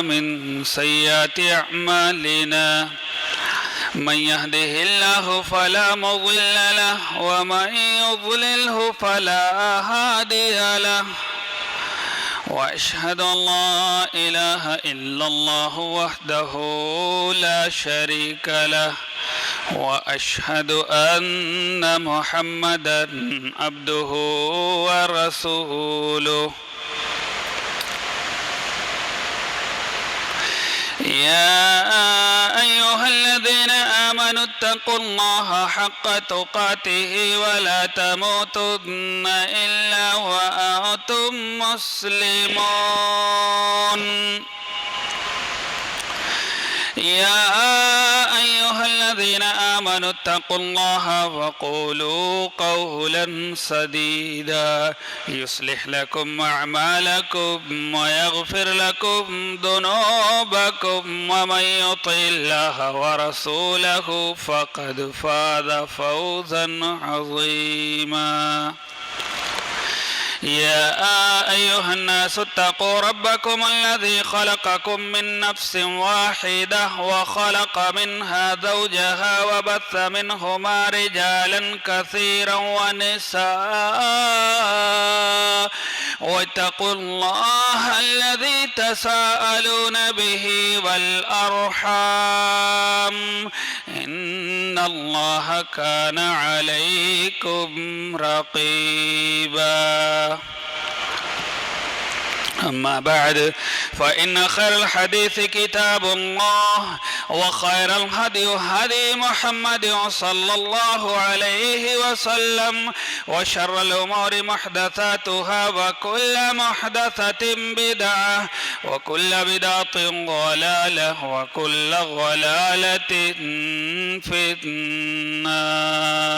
من سيئات أعمالنا من يهده الله فلا مضل له ومن يضلله فلا هادي له وأشهد أن لا إله إلا الله وحده لا شريك له وأشهد أن محمدا عبده ورسوله يا أيها الذين آمنوا اتقوا الله حق تقاته ولا تموتن إلا وأنتم مسلمون يا أيها الذين آمنوا اتقوا الله وقولوا قولا سديدا يصلح لكم أعمالكم ويغفر لكم ذنوبكم ومن يطع الله ورسوله فقد فاز فوزا عظيما يا أيها الناس اتقوا ربكم الذي خلقكم من نفس واحدة وخلق منها زوجها وبث منهما رجالا كثيرا ونساء واتقوا الله الذي تساءلون به والأرحام إن الله كان عليكم رقيبا أما بعد فإن خير الحديث كتاب الله وخير الهدي هدي محمد صلى الله عليه وسلم وشر الأمور محدثاتها وكل محدثة بدعة وكل بدعة ضلالة وكل ضلالة في النار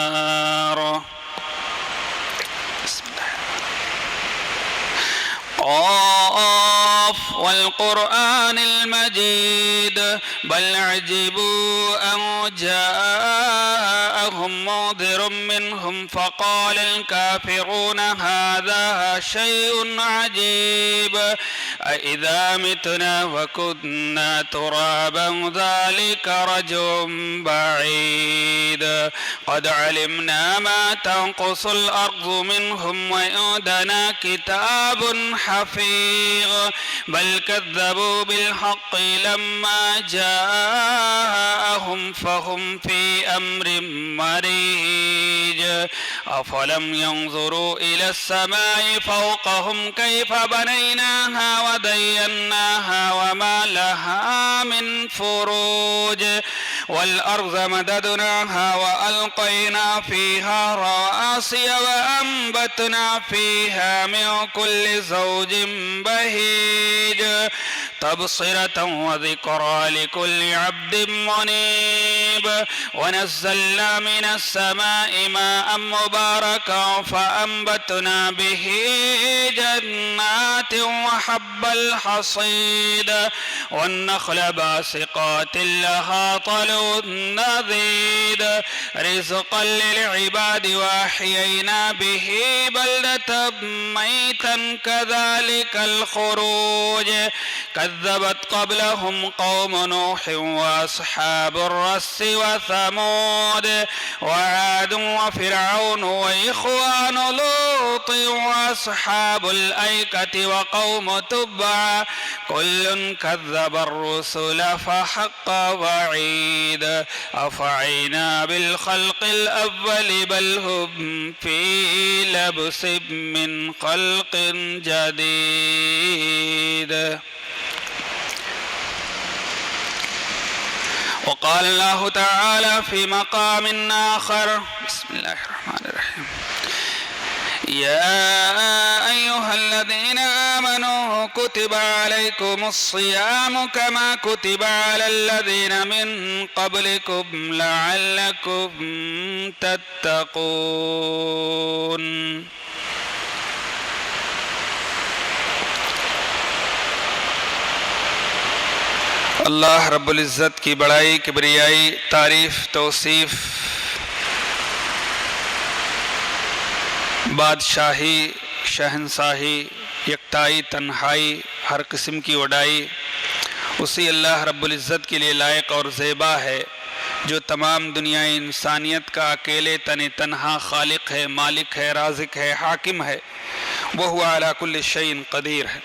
قاف والقرآن المجيد بل عجبوا أن جاءهم منذر منهم فقال الكافرون هذا شيء عجيب أإذا متنا وكنا ترابا ذلك رجع بعيد قد علمنا ما تنقص الأرض منهم وعندنا كتاب حفيظ بل كذبوا بالحق لما جاءهم فهم في أمر مريج أفلم ينظروا إلى السماء فوقهم كيف بنيناها وزيناها وما لها من فروج والأرض مددناها وألقينا فيها رواسي وأنبتنا فيها من كل زوج بهيج تبصرة وذكرى لكل عبد منيب ونزلنا من السماء ماء مباركا فأنبتنا به جنات وحب الحصيد والنخل باسقات لها طلع نضيد رزقا للعباد وأحيينا به بلدة ميتا كذلك الخروج كذبت قبلهم قوم نوح وأصحاب الرس وثمود وعاد وفرعون وإخوان لوط وأصحاب الأيكة وقوم تبع كل كذب الرسل فحق وعيد أفعينا بالخلق الأول بل هم في لبس من خلق جديد وقال الله تعالى في مقام آخر بسم الله الرحمن الرحيم يا أيها الذين آمنوا كتب عليكم الصيام كما كتب على الذين من قبلكم لعلكم تتقون اللہ رب العزت کی بڑائی کبریائی تعریف توصیف بادشاہی شہنشاہی یکتائی تنہائی ہر قسم کی وڈائی اسی اللہ رب العزت کے لیے لائق اور زیبا ہے جو تمام دنیا انسانیت کا اکیلے تنہا خالق ہے، مالک ہے، رازق ہے، حاکم ہے، وہو علی کل شیء قدیر ہے۔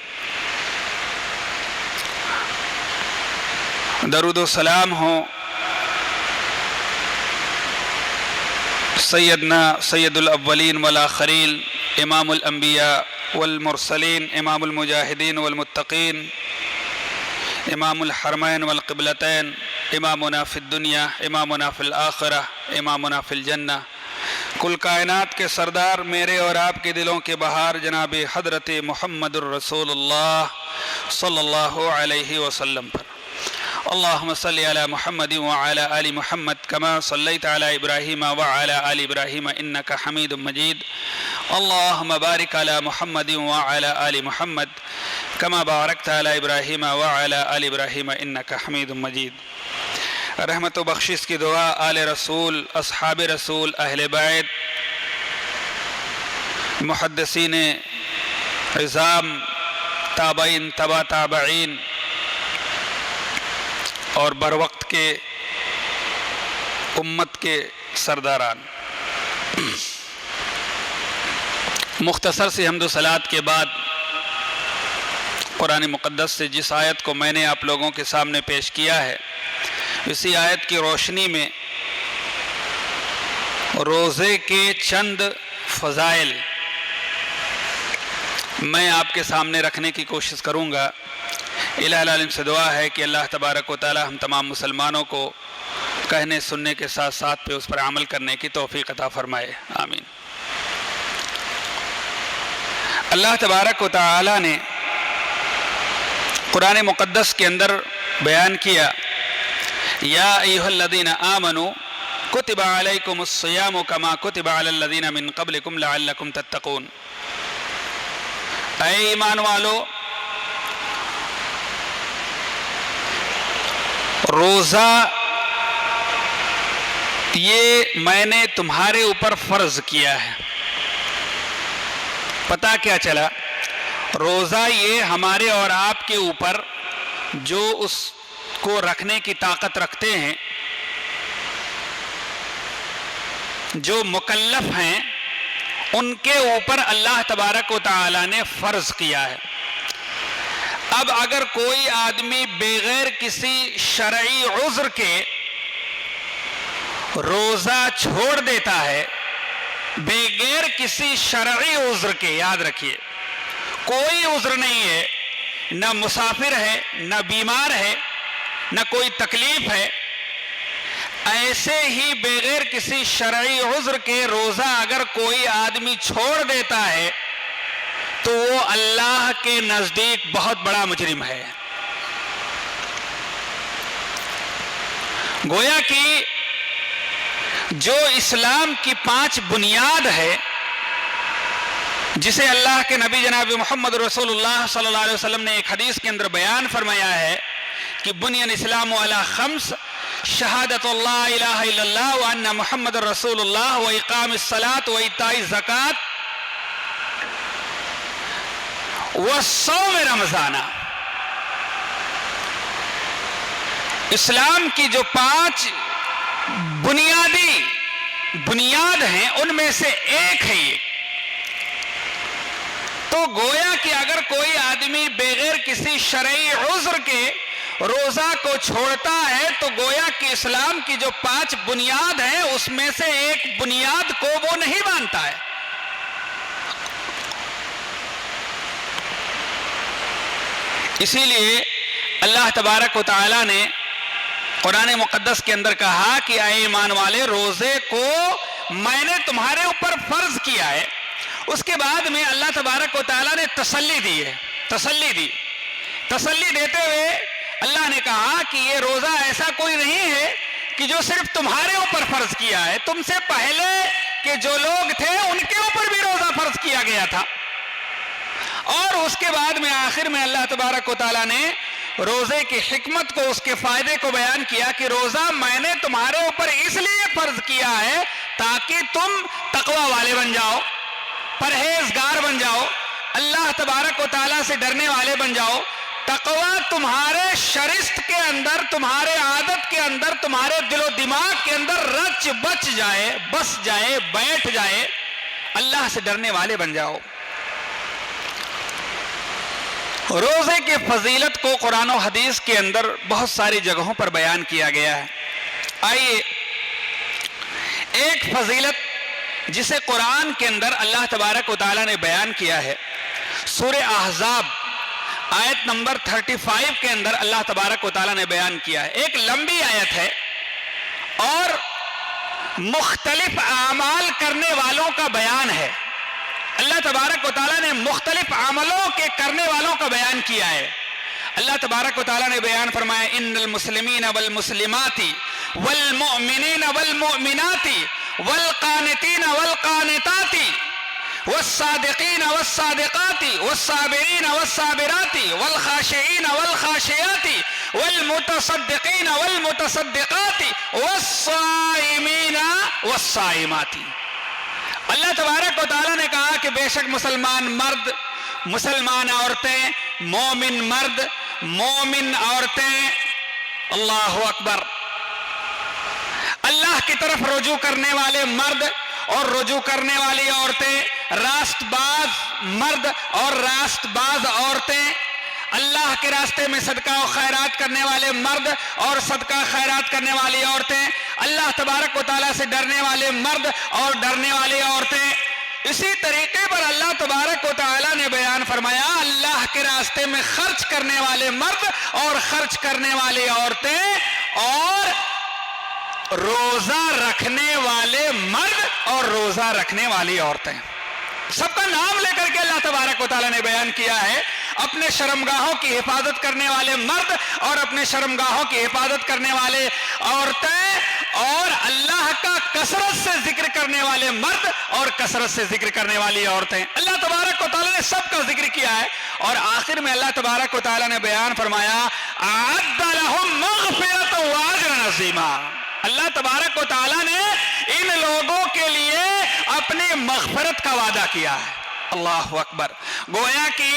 درود و سلام ہو سیدنا سید الاولین والآخرین، امام الانبیاء والمرسلین، امام المجاہدین والمتقین، امام الحرمین والقبلتین، امامنا فی الدنیا، امامنا فی الآخرہ، امامنا فی الجنہ، کل کائنات کے سردار، میرے اور آپ کے دلوں کے بہار، جناب حضرت محمد الرسول اللہ صلی اللہ علیہ وسلم پر۔ اللہم صلی علی محمد وعلی آل محمد کما صلیت علی ابراہیم وعلی آل ابراہیم انکا حمید مجید۔ اللہم بارک علی محمد وعلی آل محمد کما بارکت علی ابراہیم وعلی آل ابراہیم انکا حمید مجید۔ رحمت و بخشش کی دعا آل رسول، اصحاب رسول، اہل بیت، محدثین عظام، تابعین، تبع تابعین اور بروقت کے امت کے سرداران۔ مختصر سی حمد و صلوات کے بعد قرآن مقدس سے جس آیت کو میں نے آپ لوگوں کے سامنے پیش کیا ہے، اسی آیت کی روشنی میں روزے کے چند فضائل میں آپ کے سامنے رکھنے کی کوشش کروں گا۔ الہ العالم سے دعا ہے کہ اللہ تبارک و تعالی ہم تمام مسلمانوں کو کہنے سننے کے ساتھ ساتھ پہ اس پر عمل کرنے کی توفیق عطا فرمائے، آمین۔ اللہ تبارک و تعالی نے قرآن مقدس کے اندر بیان کیا، یا ایھا الذین آمنوا کتب علیکم الصیام کما کتب علی الذین من قبلکم لعلکم تتقون۔ اے ایمان والو، روزہ یہ میں نے تمہارے اوپر فرض کیا ہے۔ پتہ کیا چلا؟ روزہ یہ ہمارے اور آپ کے اوپر جو اس کو رکھنے کی طاقت رکھتے ہیں، جو مکلف ہیں، ان کے اوپر اللہ تبارک و تعالی نے فرض کیا ہے۔ اب اگر کوئی آدمی بغیر کسی شرعی عذر کے روزہ چھوڑ دیتا ہے، بغیر کسی شرعی عذر کے، یاد رکھیے کوئی عذر نہیں ہے، نہ مسافر ہے، نہ بیمار ہے، نہ کوئی تکلیف ہے، ایسے ہی بغیر کسی شرعی عذر کے روزہ اگر کوئی آدمی چھوڑ دیتا ہے تو وہ اللہ کے نزدیک بہت بڑا مجرم ہے۔ گویا کہ جو اسلام کی 5 بنیاد ہے، جسے اللہ کے نبی جناب محمد رسول اللہ صلی اللہ علیہ وسلم نے ایک حدیث کے اندر بیان فرمایا ہے کہ بنی الاسلام علی 5، شہادت اللہ الہ الا اللہ وان محمد رسول اللہ واقام الصلاۃ وایتاء الزکوٰۃ وصوم رمضان۔ اسلام کی جو 5 بنیادی بنیاد ہیں ان میں سے ایک ہے یہ۔ تو گویا کہ اگر کوئی آدمی بغیر کسی شرعی عذر کے روزہ کو چھوڑتا ہے تو گویا کہ اسلام کی جو 5 بنیاد ہیں اس میں سے ایک بنیاد کو وہ نہیں مانتا ہے۔ اسی لیے اللہ تبارک و تعالی نے قرآن مقدس کے اندر کہا کہ اے ایمان والے، روزے کو میں نے تمہارے اوپر فرض کیا ہے۔ اس کے بعد میں اللہ تبارک و تعالی نے تسلی دی ہے، تسلی دیتے ہوئے اللہ نے کہا کہ یہ روزہ ایسا کوئی نہیں ہے کہ جو صرف تمہارے اوپر فرض کیا ہے، تم سے پہلے کے جو لوگ تھے ان کے اوپر بھی روزہ فرض کیا گیا تھا۔ اور اس کے بعد میں آخر میں اللہ تبارک و تعالی نے روزے کی حکمت کو، اس کے فائدے کو بیان کیا کہ روزہ میں نے تمہارے اوپر اس لیے فرض کیا ہے تاکہ تم تقوی والے بن جاؤ، پرہیزگار بن جاؤ، اللہ تبارک و تعالیٰ سے ڈرنے والے بن جاؤ، تقوی تمہارے شرست کے اندر، تمہارے عادت کے اندر، تمہارے دل و دماغ کے اندر رچ بچ جائے، بس جائے، بیٹھ جائے، اللہ سے ڈرنے والے بن جاؤ۔ روزے کی فضیلت کو قرآن و حدیث کے اندر بہت ساری جگہوں پر بیان کیا گیا ہے۔ آئیے ایک فضیلت جسے قرآن کے اندر اللہ تبارک و تعالیٰ نے بیان کیا ہے، سورہ احزاب آیت نمبر 35 کے اندر اللہ تبارک و تعالیٰ نے بیان کیا ہے۔ ایک لمبی آیت ہے اور مختلف اعمال کرنے والوں کا بیان ہے۔ اللہ تبارک و تعالیٰ نے مختلف عملوں کے کرنے والوں کا بیان کیا ہے۔ اللہ تبارک و تعالیٰ نے بیان فرمایا ان المسلمین والمسلمات والمؤمنین والمؤمنات والقانتین والقانتات والصادقین والصادقات والصابرین والصابرات والخاشعین والخاشعات والمتصدقین والمتصدقات والصائمین والصائمات۔ اللہ تبارک و تعالیٰ نے کہا کہ بے شک مسلمان مرد، مسلمان عورتیں، مومن مرد، مومن عورتیں، اللہ اکبر، اللہ کی طرف رجوع کرنے والے مرد اور رجوع کرنے والی عورتیں، راست باز مرد اور راست باز عورتیں، اللہ کے راستے میں صدقہ و خیرات کرنے والے مرد اور صدقہ خیرات کرنے والی عورتیں، اللہ تبارک و تعالیٰ سے ڈرنے والے مرد اور ڈرنے والی عورتیں۔ اسی طریقے پر اللہ تبارک و تعالیٰ نے بیان فرمایا اللہ کے راستے میں خرچ کرنے والے مرد اور خرچ کرنے والی عورتیں اور روزہ رکھنے والے مرد اور روزہ رکھنے والی عورتیں، سب کا نام لے کر کے اللہ تبارک و تعالیٰ نے بیان کیا ہے۔ اپنے شرمگاہوں کی حفاظت کرنے والے مرد اور اپنے شرمگاہوں کی حفاظت کرنے والے عورتیں، اور اللہ کا کثرت سے ذکر کرنے والے مرد اور کثرت سے ذکر کرنے والی عورتیں، اللہ تبارک و تعالیٰ نے سب کا ذکر کیا ہے۔ اور آخر میں اللہ تبارک و تعالیٰ نے بیان فرمایا اعد لهم مغفرۃ واجرا عظیما۔ اللہ تبارک و تعالیٰ نے ان لوگوں کے لیے اپنی مغفرت کا وعدہ کیا ہے۔ اللہ اکبر، گویا کہ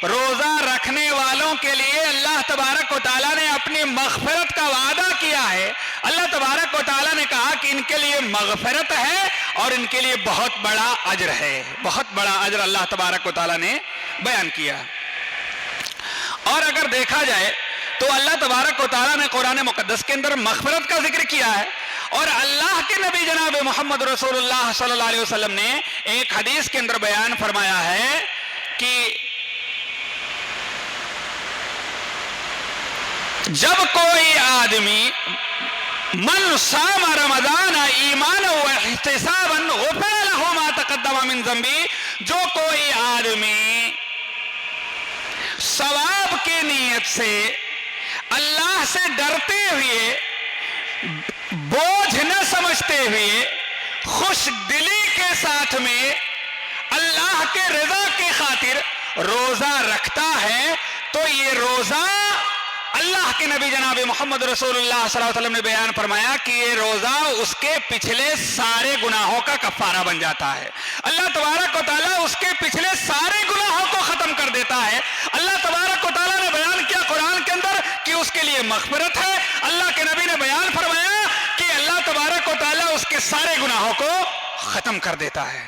روزہ رکھنے والوں کے لیے اللہ تبارک و تعالیٰ نے اپنی مغفرت کا وعدہ کیا ہے۔ اللہ تبارک و تعالیٰ نے کہا کہ ان کے لیے مغفرت ہے اور ان کے لیے بہت بڑا اجر ہے، بہت بڑا اجر اللہ تبارک و تعالیٰ نے بیان کیا۔ اور اگر دیکھا جائے تو اللہ تبارک و تعالیٰ نے قرآن مقدس کے اندر مغفرت کا ذکر کیا ہے، اور اللہ کے نبی جناب محمد رسول اللہ صلی اللہ علیہ وسلم نے ایک حدیث کے اندر بیان فرمایا ہے کہ جب کوئی آدمی من صام رمضان ایمانا واحتسابا غفر له ما تقدم من ذنبه، جو کوئی آدمی ثواب کی نیت سے اللہ سے ڈرتے ہوئے، بوجھ نہ سمجھتے ہوئے، خوش دلی کے ساتھ میں اللہ کے رضا کی خاطر روزہ رکھتا ہے، تو یہ روزہ اللہ کے نبی جناب محمد رسول اللہ صلی اللہ علیہ وسلم نے بیان فرمایا کہ یہ روزہ اس کے پچھلے سارے گناہوں کا کفارہ بن جاتا ہے۔ اللہ تبارک و تعالیٰ اس کے پچھلے سارے گناہوں کو ختم کر دیتا ہے۔ اللہ تبارک و تعالیٰ نے بیان کیا قرآن کے اندر کہ اس کے لیے مغفرت ہے۔ اللہ کے نبی نے بیان فرمایا کہ اللہ تبارک و تعالیٰ اس کے سارے گناہوں کو ختم کر دیتا ہے۔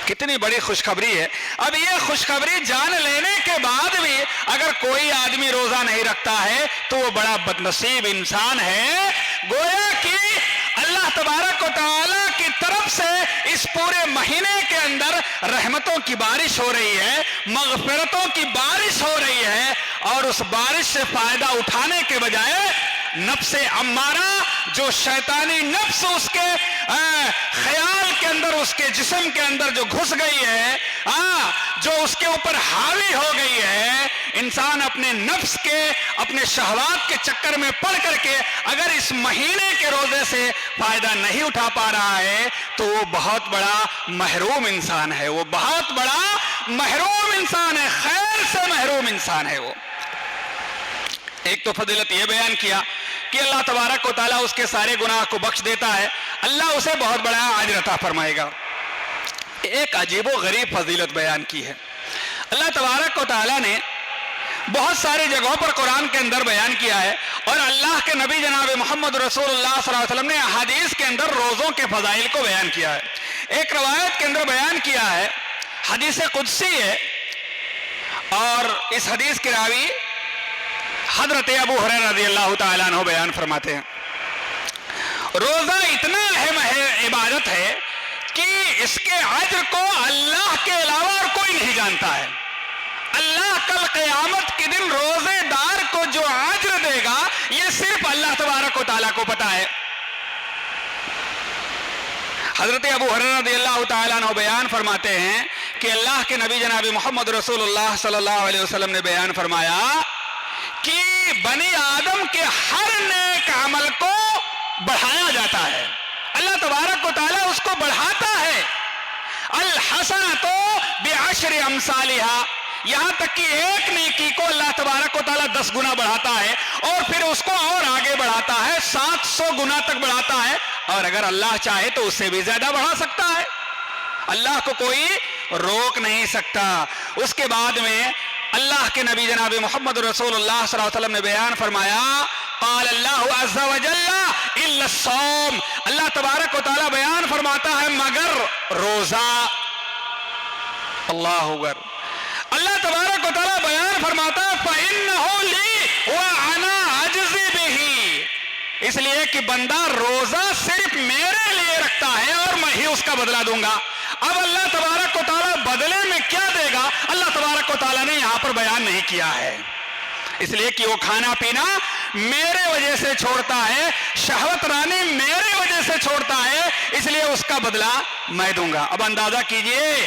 کتنی بڑی خوشخبری ہے۔ اب یہ خوشخبری جان لینے کے بعد بھی اگر کوئی آدمی روزہ نہیں رکھتا ہے تو وہ بڑا بدنصیب انسان ہے۔ گویا کہ اللہ تبارک و تعالیٰ کی طرف سے اس پورے مہینے کے اندر رحمتوں کی بارش ہو رہی ہے، مغفرتوں کی بارش ہو رہی ہے، اور اس بارش سے فائدہ اٹھانے کے بجائے نفس امارہ، جو شیطانی نفس اس کے خیال کے اندر، اس کے جسم کے اندر جو گھس گئی ہے، جو اس کے اوپر حاوی ہو گئی ہے، انسان اپنے نفس کے، اپنے شہوات کے چکر میں پڑ کر کے اگر اس مہینے کے روزے سے فائدہ نہیں اٹھا پا رہا ہے تو وہ بہت بڑا محروم انسان ہے، وہ بہت بڑا محروم انسان ہے، خیر سے محروم انسان ہے وہ۔ ایک تو فضیلت یہ بیان کیا کہ اللہ تبارک و تعالیٰ اس کے سارے گناہ کو بخش دیتا ہے، اللہ اسے بہت بڑا اجر عطا فرمائے گا۔ ایک عجیب و غریب فضیلت بیان کی ہے۔ اللہ تبارک و تعالیٰ نے بہت ساری جگہوں پر قرآن کے اندر بیان کیا ہے، اور اللہ کے نبی جناب محمد رسول اللہ صلی اللہ علیہ وسلم نے حدیث کے اندر روزوں کے فضائل کو بیان کیا ہے۔ ایک روایت کے اندر بیان کیا ہے، حدیث قدسی ہے، اور اس حدیث کے راوی حضرت ابو ہریرہ رضی اللہ تعالیٰ عنہ بیان فرماتے ہیں، روزہ اتنا اہم عبادت ہے کہ اس کے اجر کو اللہ کے علاوہ اور کوئی نہیں جانتا ہے۔ اللہ کل قیامت کے دن روزے دار کو جو اجر دے گا یہ صرف اللہ تبارک و تعالیٰ کو پتا ہے۔ حضرت ابو ہریرہ رضی اللہ تعالیٰ عنہ بیان فرماتے ہیں کہ اللہ کے نبی جناب محمد رسول اللہ صلی اللہ علیہ وسلم نے بیان فرمایا کہ بنی آدم کے ہر نیک عمل کو بڑھایا جاتا ہے، اللہ تبارک و تعالیٰ اس کو بڑھاتا ہے۔ الحسنۃ بعشر امثالها، یہاں تک کہ ایک نیکی کو اللہ تبارک و تعالیٰ 10 گنا بڑھاتا ہے، اور پھر اس کو اور آگے بڑھاتا ہے، 700 گنا تک بڑھاتا ہے، اور اگر اللہ چاہے تو اس سے بھی زیادہ بڑھا سکتا ہے، اللہ کو کوئی روک نہیں سکتا۔ اس کے بعد میں اللہ کے نبی جناب محمد رسول اللہ صلی اللہ علیہ وسلم نے بیان فرمایا، قال اللہ عز وجل الا الصوم، اللہ تبارک و تعالیٰ بیان فرماتا ہے مگر روزہ۔ اللہ اکبر، اللہ تبارک و تعالیٰ بیان فرماتا ہے فإنہ لی وأنا أجزی بہ، اس لیے کہ بندہ روزہ صرف میرے لیے رکھتا ہے اور میں ہی اس کا بدلہ دوں گا۔ اب اللہ تبارک و تعالیٰ بدلے میں کیا دے گا اللہ تبارک و تعالیٰ نے یہاں پر بیان نہیں کیا ہے، اس لیے کہ وہ کھانا پینا میرے وجہ سے چھوڑتا ہے، شہوت رانی میرے وجہ سے چھوڑتا ہے، اس لیے اس کا بدلہ میں دوں گا۔ اب اندازہ کیجئے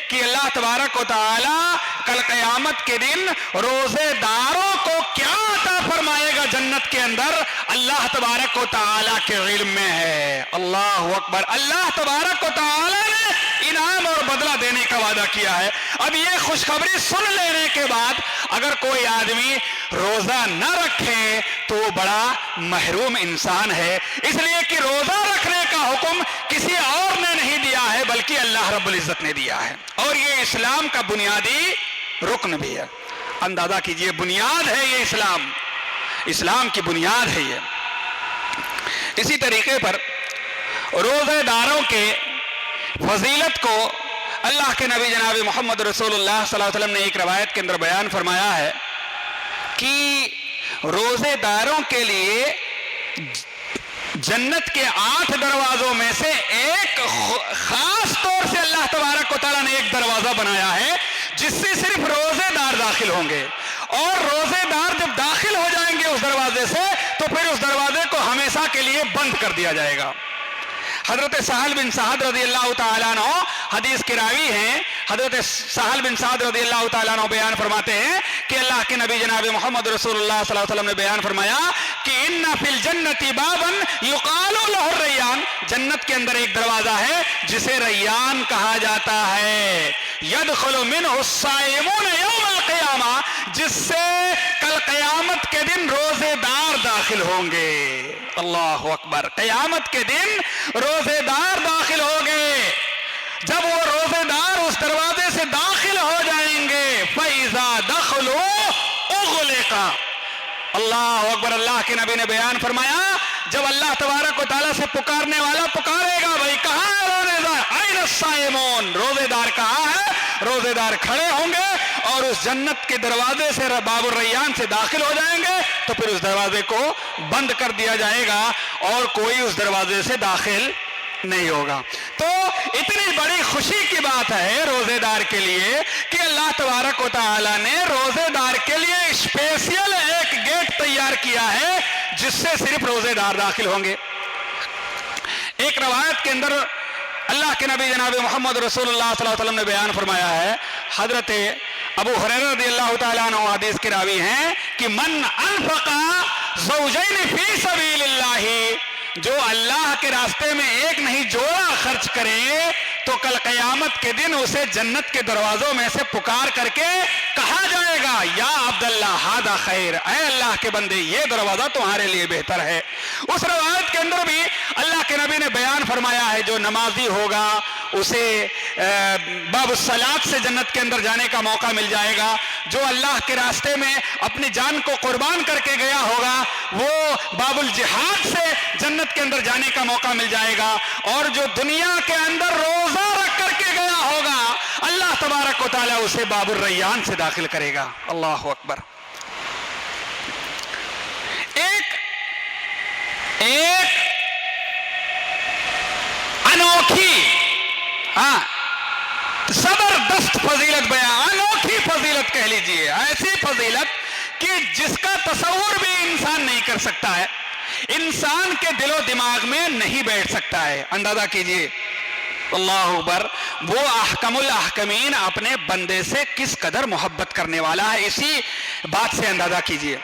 کہ اللہ تبارک و تعالیٰ کل قیامت کے دن روزے داروں کو کیا عطا فرمائے گا جنت کے اندر، اللہ تبارک و تعالیٰ کے علم میں ہے۔ اللہ اکبر، اللہ تبارک و تعالیٰ نے انعام اور بدلہ دینے کا وعدہ کیا ہے۔ اب یہ خوشخبری سن لینے کے بعد اگر کوئی آدمی روزہ نہ رکھے تو وہ بڑا محروم انسان ہے، اس لیے کہ روزہ رکھنے کا حکم کسی اور نے نہیں دیا ہے بلکہ اللہ رب العزت نے دیا ہے، اور یہ اسلام کا بنیادی رکن بھی ہے۔ اندازہ کیجئے، بنیاد ہے یہ، اسلام کی بنیاد ہے یہ۔ اسی طریقے پر روزے داروں کے فضیلت کو اللہ کے نبی جناب محمد رسول اللہ صلی اللہ علیہ وسلم نے ایک روایت کے اندر بیان فرمایا ہے کہ روزے داروں کے لیے جنت کے 8 دروازوں میں سے ایک خاص طور سے اللہ تبارک و تعالیٰ نے ایک دروازہ بنایا ہے جس سے صرف روزے دار داخل ہوں گے، اور روزے دار جب داخل ہو جائیں گے اس دروازے سے تو پھر اس دروازے کو ہمیشہ کے لیے بند کر دیا جائے گا۔ حضرت سہل بن سعد رضی اللہ تعالیٰ عنہ حدیث کے راوی ہیں، حضرت سہل بن سعد رضی اللہ تعالیٰ عنہ بیان فرماتے ہیں کہ اللہ کے نبی جناب محمد رسول اللہ صلی اللہ علیہ وسلم نے بیان فرمایا کہ ان فی الجنت بابا یقال له الریان، جنت کے اندر ایک دروازہ ہے جسے ریان کہا جاتا ہے، یدخل منہ الصائمون یوم القیامہ، جس سے کل قیامت کے دن روزے دار داخل ہوں گے۔ اللہ اکبر، قیامت کے دن روزے دار داخل ہوں گے۔ جب وہ روزے دار اس دروازے سے داخل ہو جائیں گے فَإِذَا دَخْلُوا أُغْلِقَ، اللہ اکبر، اللہ کے نبی نے بیان فرمایا جب اللہ تبارک و تعالیٰ سے پکارنے والا پکارے گا بھائی کہاں ہے روزے دار، اَيْنَ الصَّائِمُونَ، روزے دار کہاں ہے، روزے دار کھڑے ہوں گے اور اس جنت کے دروازے سے باب الریان سے داخل ہو جائیں گے تو پھر اس دروازے کو بند کر دیا جائے گا اور کوئی اس دروازے سے داخل نہیں ہوگا۔ تو اتنی بڑی خوشی کی بات ہے روزے دار کے لیے کہ اللہ تبارک و تعالیٰ نے روزے دار کے لیے اسپیشل ایک گیٹ تیار کیا ہے جس سے صرف روزے دار داخل ہوں گے۔ ایک روایت کے اندر اللہ کے نبی جناب محمد رسول اللہ صلی اللہ علیہ وسلم نے بیان فرمایا ہے، حضرت ابو ہریرہ رضی اللہ تعالیٰ عنہ حدیث کے راوی ہیں کہ من انفق زوجین فی سبیل اللہ جو اللہ کے راستے میں ایک نہیں جوڑا خرچ کرے تو کل قیامت کے دن اسے جنت کے دروازوں میں سے پکار کر کے کہا جائے گا یا عبداللہ ھذا خیر، اے اللہ کے بندے یہ دروازہ تمہارے لیے بہتر ہے۔ اس روایت کے اندر بھی اللہ کے نبی نے بیان فرمایا ہے جو نمازی ہوگا اسے باب الصلاۃ سے جنت کے اندر جانے کا موقع مل جائے گا، جو اللہ کے راستے میں اپنی جان کو قربان کر کے گیا ہوگا وہ باب الجہاد سے جنت کے اندر جانے کا موقع مل جائے گا، اور جو دنیا کے اندر روزہ رکھ کر کے گیا ہوگا اللہ تبارک و تعالیٰ اسے باب الریان سے داخل کرے گا۔ اللہ اکبر۔ ایک انوکھی زبردست فضیلت بیان، انوکھی فضیلت کہہ لیجئے، ایسی فضیلت کہ جس کا تصور بھی انسان نہیں کر سکتا ہے، انسان کے دل و دماغ میں نہیں بیٹھ سکتا ہے۔ اندازہ کیجئے اللہ اکبر، وہ احکم الاحکمین اپنے بندے سے کس قدر محبت کرنے والا ہے، اسی بات سے اندازہ کیجئے۔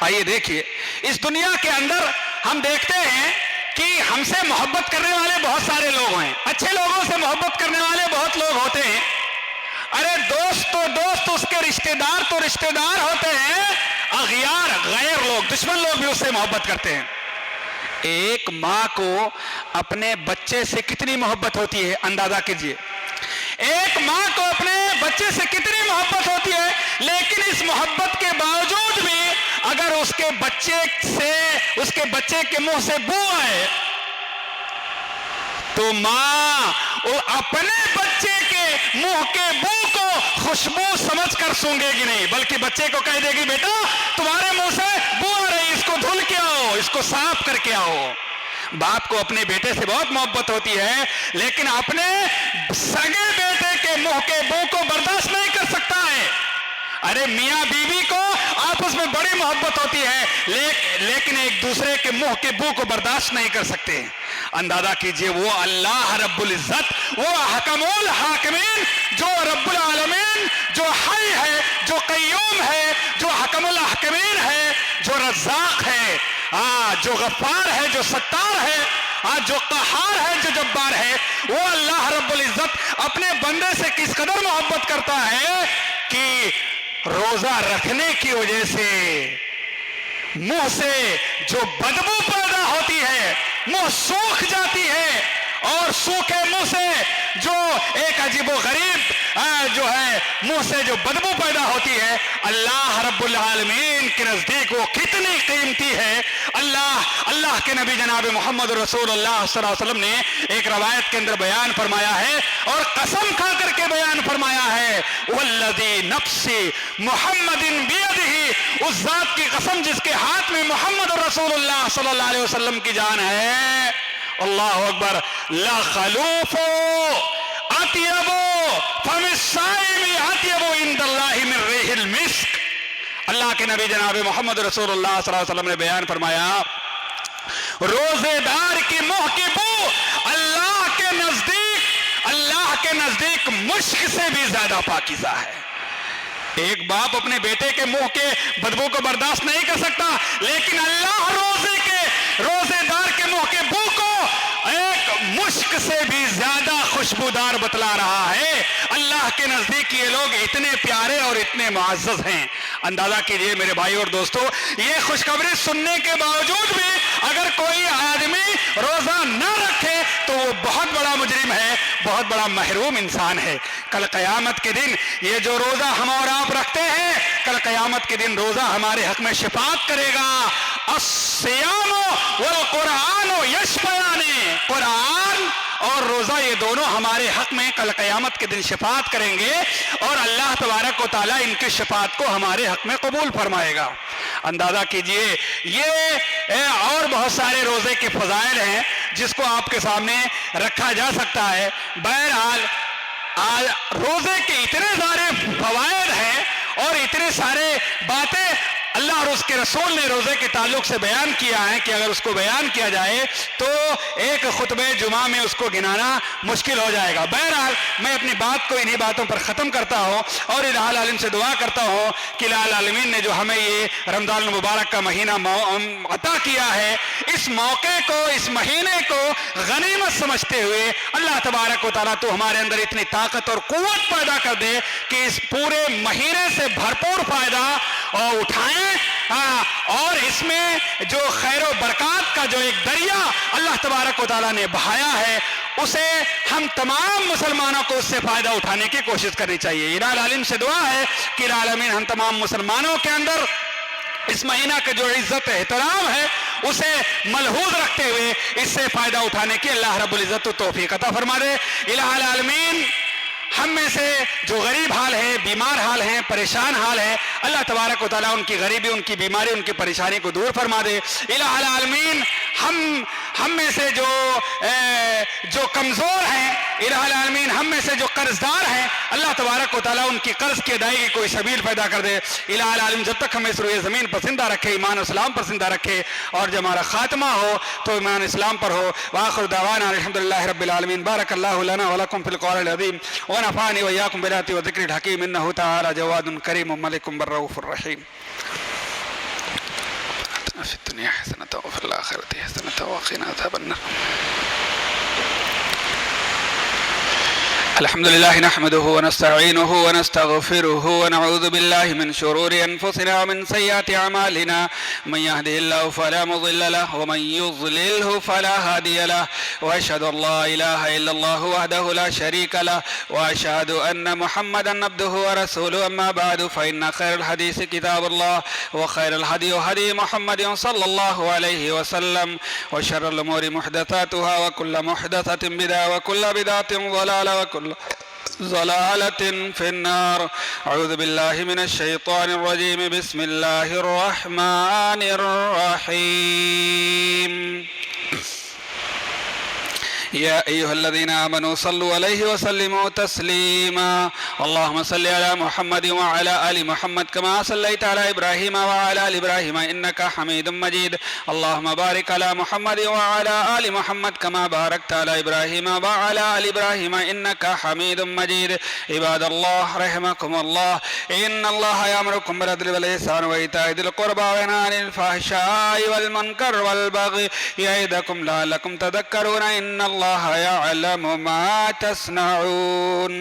آئیے دیکھیے، اس دنیا کے اندر ہم دیکھتے ہیں کہ ہم سے محبت کرنے والے بہت سارے لوگ ہیں، اچھے لوگوں سے محبت کرنے والے بہت لوگ ہوتے ہیں، ارے دوست تو دوست، اس کے رشتہ دار تو رشتہ دار ہوتے ہیں، اغیار غیر لوگ، دشمن لوگ بھی اس سے محبت کرتے ہیں۔ ایک ماں کو اپنے بچے سے کتنی محبت ہوتی ہے، اندازہ کیجئے۔ ایک ماں کو اپنے بچے سے کتنی محبت ہوتی ہے، لیکن اس محبت کے باوجود بھی اگر اس کے بچے کے منہ سے بو آئے تو ماں اپنے بچے کے منہ کے بو کو خوشبو سمجھ کر سونگے گی نہیں، بلکہ بچے کو کہہ دے گی بیٹا تمہارے منہ سے بو آ رہی، اس کو دھل کے آؤ، اس کو صاف کر کے آؤ۔ باپ کو اپنے بیٹے سے بہت محبت ہوتی ہے، لیکن اپنے سگے بیٹے کے منہ کے بو کو برداشت نہیں کر سکتا ہے۔ ارے میاں بیوی کو آپس میں بڑی محبت ہوتی ہے، لیکن ایک دوسرے کے منہ کے بو کو برداشت نہیں کر سکتے۔ اندازہ کیجئے وہ اللہ رب العزت، وہ حکم الحاکمین، جو رب العالمین، جو حی ہے، جو قیوم ہے، جو حکم الحاکمین ہے، جو رزاق ہے، جو غفار ہے، جو ستار ہے، جو قہار ہے، جو جبار ہے، وہ اللہ رب العزت اپنے بندے سے کس قدر محبت کرتا ہے کہ روزہ رکھنے کی وجہ سے منہ سے جو بدبو پیدا ہوتی ہے، منہ سوکھ جاتی ہے، اور سوکھے منہ سے جو ایک عجیب و غریب جو ہے منہ سے جو بدبو پیدا ہوتی ہے، اللہ رب العالمین کے نزدیک وہ کتنی قیمتی ہے۔ اللہ کے نبی جناب محمد رسول اللہ صلی اللہ علیہ وسلم نے ایک روایت کے اندر بیان فرمایا ہے اور قسم کھا کر کے بیان فرمایا ہے، والذی نفس محمد بیدہ، اس ذات کی قسم جس کے ہاتھ میں محمد رسول اللہ صلی اللہ علیہ وسلم کی جان ہے، اللہ اکبر، لخلوف اطیب فم الصائم اطیب عند اللہ من ریح المسک۔ اللہ کے نبی جناب محمد رسول اللہ صلی اللہ علیہ وسلم نے بیان فرمایا، روزے دار کی منہ کی بو اللہ کے نزدیک مشک سے بھی زیادہ پاکیزہ ہے۔ ایک باپ اپنے بیٹے کے منہ کے بدبو کو برداشت نہیں کر سکتا، لیکن اللہ روزے دار کے منہ کے بو کو ایک مشک سے بھی زیادہ خوشبودار بتلا رہا ہے۔ اللہ کے نزدیک یہ لوگ اتنے پیارے اور اتنے معزز ہیں۔ اندازہ کیجئے میرے بھائی اور دوستو، یہ خوشخبری سننے کے باوجود بھی اگر کوئی آدمی روزہ نہ رکھے تو وہ بہت بڑا مجرم ہے، بہت بڑا محروم انسان ہے۔ کل قیامت کے دن یہ جو روزہ ہم اور آپ رکھتے ہیں، کل قیامت کے دن روزہ ہمارے حق میں شفاعت کرے گا۔ الصیام والقرآن یشفعان، قرآن اور روزہ یہ دونوں ہمارے حق میں کل قیامت کے دن شفاعت کریں گے، اور اللہ تبارک و تعالیٰ ان کی شفاعت کو ہمارے حق میں قبول فرمائے گا۔ اندازہ کیجئے، یہ اور بہت سارے روزے کے فضائل ہیں جس کو آپ کے سامنے رکھا جا سکتا ہے۔ بہرحال روزے کے اتنے سارے فوائد ہیں اور اتنے سارے باتیں اللہ اور اس کے رسول نے روزے کے تعلق سے بیان کیا ہے کہ اگر اس کو بیان کیا جائے تو ایک خطبہ جمعہ میں اس کو گنانا مشکل ہو جائے گا۔ بہرحال میں اپنی بات کو انہی باتوں پر ختم کرتا ہوں اور الہ العالمین سے دعا کرتا ہوں کہ الہ العالمین نے جو ہمیں یہ رمضان المبارک کا مہینہ عطا کیا ہے، اس موقع کو، اس مہینے کو غنیمت سمجھتے ہوئے اللہ تبارک و تعالیٰ تو ہمارے اندر اتنی طاقت اور قوت پیدا کر دے کہ اس پورے مہینے سے بھرپور فائدہ اٹھائیں، اور اس میں جو خیر و برکات کا جو ایک دریا اللہ تبارک و تعالیٰ نے بہایا ہے اسے ہم تمام مسلمانوں کو اس سے فائدہ اٹھانے کی کوشش کرنی چاہیے۔ الہ العالمین سے دعا ہے کہ الہ العالمین ہم تمام مسلمانوں کے اندر اس مہینہ کا جو عزت احترام ہے اسے ملحوظ رکھتے ہوئے اس سے فائدہ اٹھانے کی اللہ رب العزت توفیق عطا فرما دے۔ الہ العالمین ہم میں سے جو غریب حال ہے، بیمار حال ہیں، پریشان حال ہے، اللہ تبارک و تعالیٰ ان کی غریبی، ان کی بیماری، ان کی پریشانی کو دور فرما دے۔ الہ العالمین ہم میں سے جو کمزور ہیں، الہ العالمین ہم میں سے جو قرض دار ہیں، اللہ تبارک و تعالیٰ ان کی قرض کی ادائیگی کی کوئی سبیل پیدا کر دے۔ الہ العالمین جب تک ہمیں اس روئے زمین پر زندہ رکھے، ایمان و اسلام پر زندہ رکھے، اور جب ہمارا خاتمہ ہو تو ایمان اسلام پر ہو۔ وآخر دعوانا الحمدللہ رب العالمین۔ بارک اللہ لنا ولکم فی القرآن العظیم ونفعنی وإياكم بالآيات والذکر الحکیم انہ تعالی جواد کریم ملک بالرؤوف الرحیم۔ في الدنيا حسنة وفي الآخرة حسنة وقنا عذاب النار۔ الحمد لله نحمده ونستعينه ونستغفره ونعوذ بالله من شرور أنفسنا ومن سيئات أعمالنا، من يهده الله فلا مضل له ومن يضلله فلا هادي له، وأشهد أن لا إله إلا الله وحده لا شريك له، وأشهد أن محمدا عبده ورسوله، أما بعد فإن خير الحديث كتاب الله، وخير الهدي هدي محمد صلى الله عليه وسلم، وشر الأمور محدثاتها، وكل محدثة بدعة، وكل بدعة ضلالة، وكل ضلالة في النار۔ أعوذ بالله من الشيطان الرجيم، بسم الله الرحمن الرحيم۔ يا أيها الذين آمنوا صلوا عليه وسلموا تسليما، اللهم صل على محمد وعلى آل محمد كما صليت على إبراهيم وعلى آل إبراهيم إنك حميد مجيد، اللهم بارك على محمد وعلى آل محمد كما باركت على إبراهيم وعلى آل إبراهيم إنك حميد مجيد۔ عباد الله رحمكم الله، إن الله يأمركم بالعدل والإحسان وإيتاء ذي القربى وينهى عن الفحشاء والمنكر والبغي يعظكم لعلكم تذكرون، إن الله يعلم ما تصنعون۔